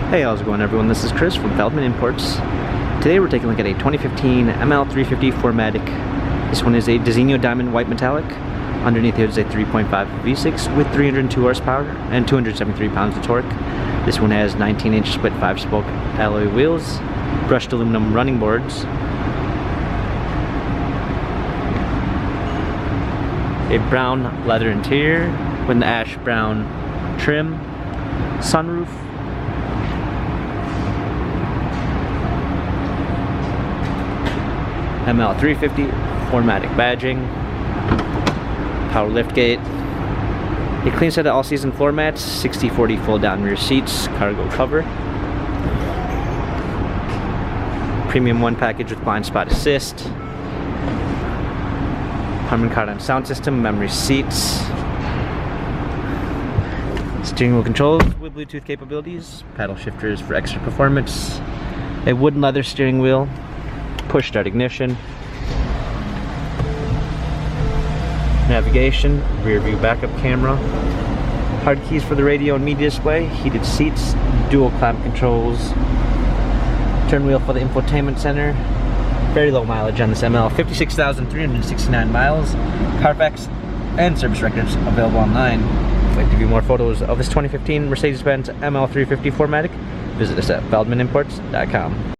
Hey, how's it going everyone? This is Chris from Feldmann Imports. Today we're taking a look at a 2015 ML 350 4MATIC. This one is a Designo Diamond White Metallic. Underneath here is a 3.5 V6 with 302 horsepower and 273 pounds of torque. This one has 19-inch split 5-spoke alloy wheels, brushed aluminum running boards, a brown leather interior with an ash brown trim, sunroof, ML 350 4MATIC badging, power liftgate, a clean set of all-season floor mats, 60/40 fold-down rear seats, cargo cover, premium 1 package with blind spot assist, Harman Kardon sound system, memory seats, steering wheel controls with Bluetooth capabilities, paddle shifters for extra performance, a wood and leather steering wheel, push start ignition, navigation, rear view backup camera, hard keys for the radio and media display, heated seats, dual climate controls, turn wheel for the infotainment center. Very low mileage on this ML, 56,369 miles, Carfax and service records available online. If you'd like to view more photos of this 2015 Mercedes-Benz ML 350 4MATIC, visit us at feldmanimports.com.